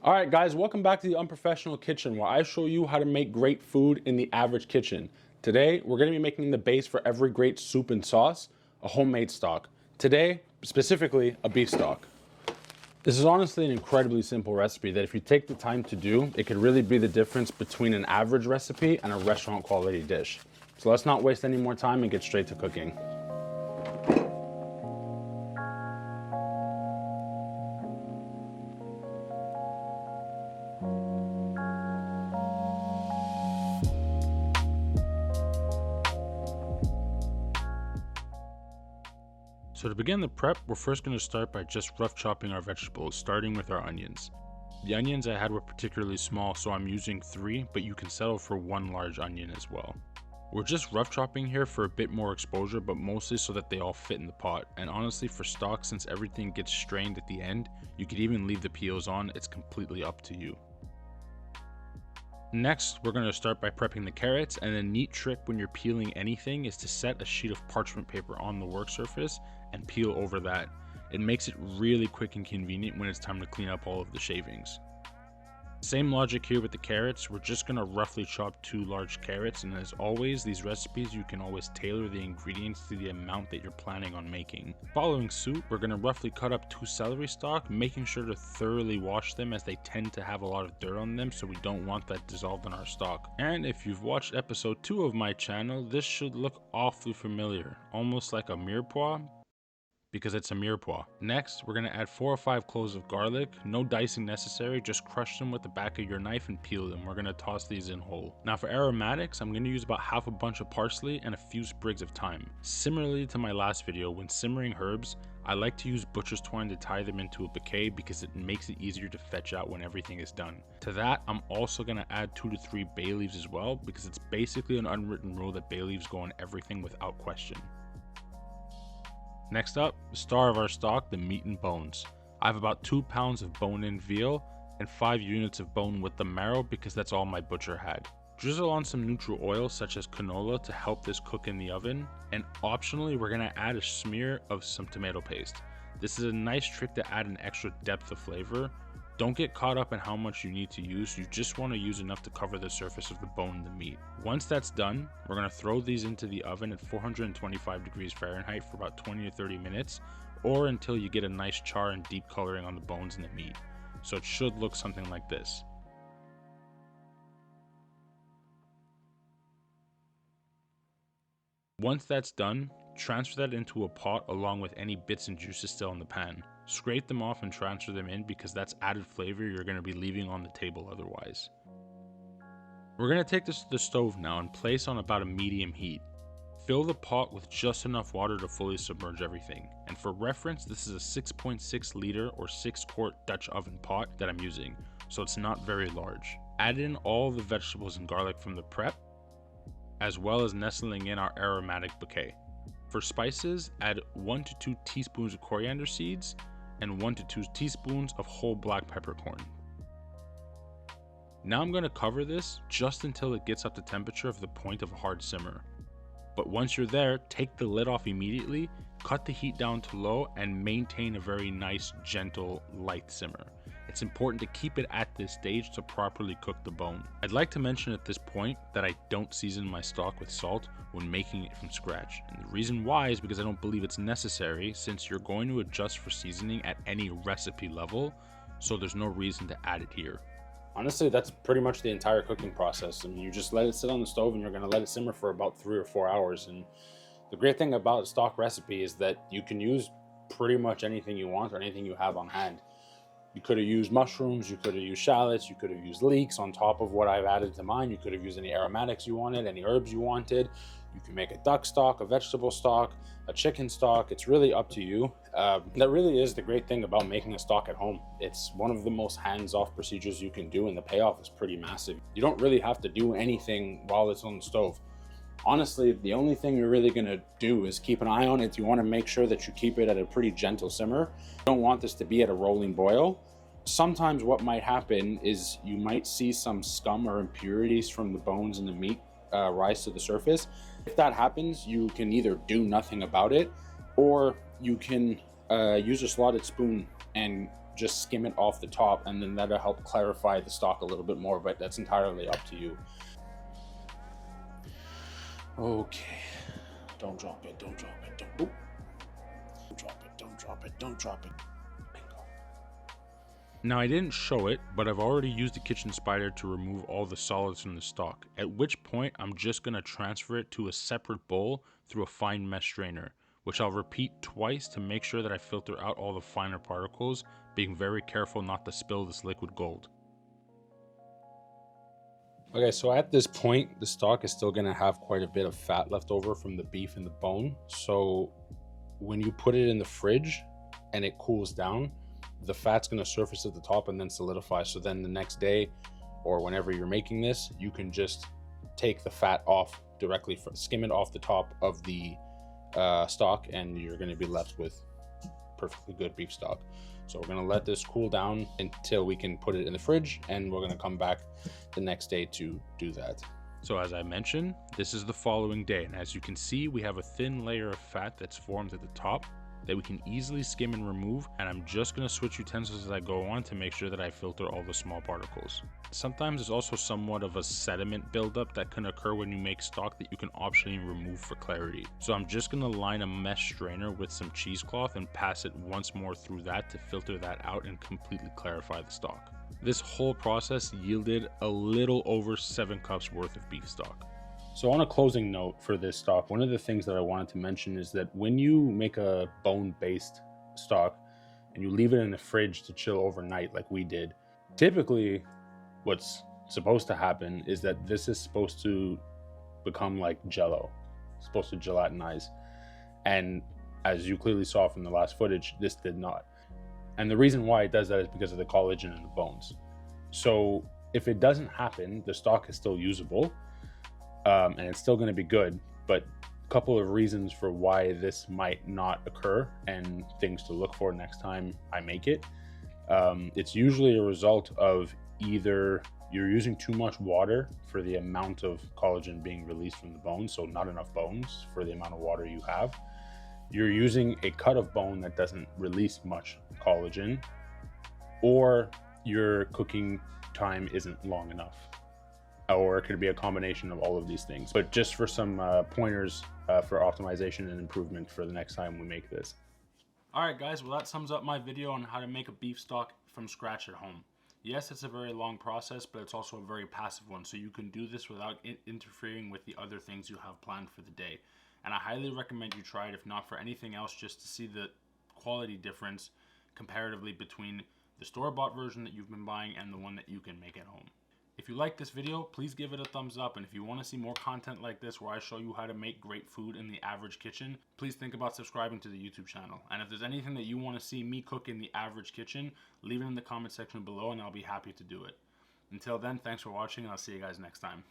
All right, guys, welcome back to the Unprofessional Kitchen, where I show you how to make great food in the average kitchen. Today, we're gonna be making the base for every great soup and sauce, a homemade stock. Today, specifically, a beef stock. This is honestly an incredibly simple recipe that if you take the time to do, it could really be the difference between an average recipe and a restaurant quality dish. So let's not waste any more time and get straight to cooking. So to begin the prep, we're first going to start by just rough chopping our vegetables, starting with our onions. The onions I had were particularly small, so I'm using 3, but you can settle for 1 large onion as well. We're just rough chopping here for a bit more exposure, but mostly so that they all fit in the pot. And honestly, for stock, since everything gets strained at the end, you could even leave the peels on. It's completely up to you. Next, we're going to start by prepping the carrots, and a neat trick when you're peeling anything is to set a sheet of parchment paper on the work surface and peel over that. It makes it really quick and convenient when it's time to clean up all of the shavings. Same logic here with the carrots. We're just going to roughly chop 2 large carrots, and as always, these recipes you can always tailor the ingredients to the amount that you're planning on making. Following suit, we're going to roughly cut up 2 celery stalk, making sure to thoroughly wash them as they tend to have a lot of dirt on them, so we don't want that dissolved in our stock. And if you've watched episode 2 of my channel, this should look awfully familiar, almost like a mirepoix, because it's a mirepoix. Next, we're going to add 4 or 5 cloves of garlic. No dicing necessary, just crush them with the back of your knife and peel them. We're going to toss these in whole. Now for aromatics, I'm going to use about half a bunch of parsley and a few sprigs of thyme. Similarly to my last video, when simmering herbs, I like to use butcher's twine to tie them into a bouquet because it makes it easier to fetch out when everything is done. To that, I'm also going to add 2 to 3 bay leaves as well, because it's basically an unwritten rule that bay leaves go on everything without question. Next up, the star of our stock, the meat and bones. I have about 2 pounds of bone-in veal and 5 units of bone with the marrow because that's all my butcher had. Drizzle on some neutral oil such as canola to help this cook in the oven, and optionally we're going to add a smear of some tomato paste. This is a nice trick to add an extra depth of flavor. Don't get caught up in how much you need to use, you just want to use enough to cover the surface of the bone and the meat. Once that's done, we're going to throw these into the oven at 425 degrees Fahrenheit for about 20 to 30 minutes, or until you get a nice char and deep coloring on the bones and the meat. So it should look something like this. Once that's done, transfer that into a pot along with any bits and juices still in the pan. Scrape them off and transfer them in because that's added flavor you're going to be leaving on the table otherwise. We're going to take this to the stove now and place on about a medium heat. Fill the pot with just enough water to fully submerge everything. And for reference, this is a 6.6 liter or 6 quart Dutch oven pot that I'm using, so it's not very large. Add in all the vegetables and garlic from the prep, as well as nestling in our aromatic bouquet. For spices, add 1 to 2 teaspoons of coriander seeds and 1 to 2 teaspoons of whole black peppercorn. Now I'm going to cover this just until it gets up to temperature of the point of a hard simmer. But once you're there, take the lid off immediately, cut the heat down to low, and maintain a very nice, gentle, light simmer. It's important to keep it at this stage to properly cook the bone. I'd like to mention at this point that I don't season my stock with salt when making it from scratch. And the reason why is because I don't believe it's necessary, since you're going to adjust for seasoning at any recipe level, so there's no reason to add it here. Honestly, that's pretty much the entire cooking process. I mean, you just let it sit on the stove and you're going to let it simmer for about 3 or 4 hours. And the great thing about a stock recipe is that you can use pretty much anything you want or anything you have on hand. You could have used mushrooms, you could have used shallots, you could have used leeks on top of what I've added to mine. You could have used any aromatics you wanted, any herbs you wanted. You can make a duck stock, a vegetable stock, a chicken stock. It's really up to you. That really is the great thing about making a stock at home. It's one of the most hands-off procedures you can do, and the payoff is pretty massive. You don't really have to do anything while it's on the stove. Honestly, the only thing you're really going to do is keep an eye on it. You want to make sure that you keep it at a pretty gentle simmer. You don't want this to be at a rolling boil. Sometimes what might happen is you might see some scum or impurities from the bones and the meat rise to the surface. If that happens, you can either do nothing about it, or you can use a slotted spoon and just skim it off the top, and then that'll help clarify the stock a little bit more, but that's entirely up to you. Okay, don't drop it, don't drop it, don't drop it, don't drop it, don't drop it. Bingo. Now I didn't show it, but I've already used the kitchen spider to remove all the solids from the stock, at which point I'm just going to transfer it to a separate bowl through a fine mesh strainer, which I'll repeat twice to make sure that I filter out all the finer particles, being very careful not to spill this liquid gold. Okay, so at this point, the stock is still gonna have quite a bit of fat left over from the beef and the bone. So when you put it in the fridge and it cools down, the fat's gonna surface at the top and then solidify. So then the next day or whenever you're making this, you can just take the fat off directly, skim it off the top of the stock, and you're gonna be left with perfectly good beef stock. So we're gonna let this cool down until we can put it in the fridge, and we're gonna come back the next day to do that. So as I mentioned, this is the following day, and as you can see, we have a thin layer of fat that's formed at the top that we can easily skim and remove, and I'm just going to switch utensils as I go on to make sure that I filter all the small particles. Sometimes there's also somewhat of a sediment buildup that can occur when you make stock that you can optionally remove for clarity. So I'm just going to line a mesh strainer with some cheesecloth and pass it once more through that to filter that out and completely clarify the stock. This whole process yielded a little over 7 cups worth of beef stock. So on a closing note for this stock, one of the things that I wanted to mention is that when you make a bone-based stock and you leave it in the fridge to chill overnight like we did, typically what's supposed to happen is that this is supposed to become like jello. It's supposed to gelatinize. And as you clearly saw from the last footage, this did not. And the reason why it does that is because of the collagen in the bones. So if it doesn't happen, the stock is still usable. And it's still going to be good, but a couple of reasons for why this might not occur and things to look for next time I make it. It's usually a result of either you're using too much water for the amount of collagen being released from the bone, so not enough bones for the amount of water you have. You're using a cut of bone that doesn't release much collagen, or your cooking time isn't long enough. Or it could be a combination of all of these things. But just for some pointers for optimization and improvement for the next time we make this. Alright guys, well that sums up my video on how to make a beef stock from scratch at home. Yes, it's a very long process, but it's also a very passive one, so you can do this without interfering with the other things you have planned for the day. And I highly recommend you try it, if not for anything else, just to see the quality difference comparatively between the store-bought version that you've been buying and the one that you can make at home. If you like this video, please give it a thumbs up, and if you want to see more content like this where I show you how to make great food in the average kitchen, please think about subscribing to the YouTube channel. And if there's anything that you want to see me cook in the average kitchen, leave it in the comment section below and I'll be happy to do it. Until then, thanks for watching and I'll see you guys next time.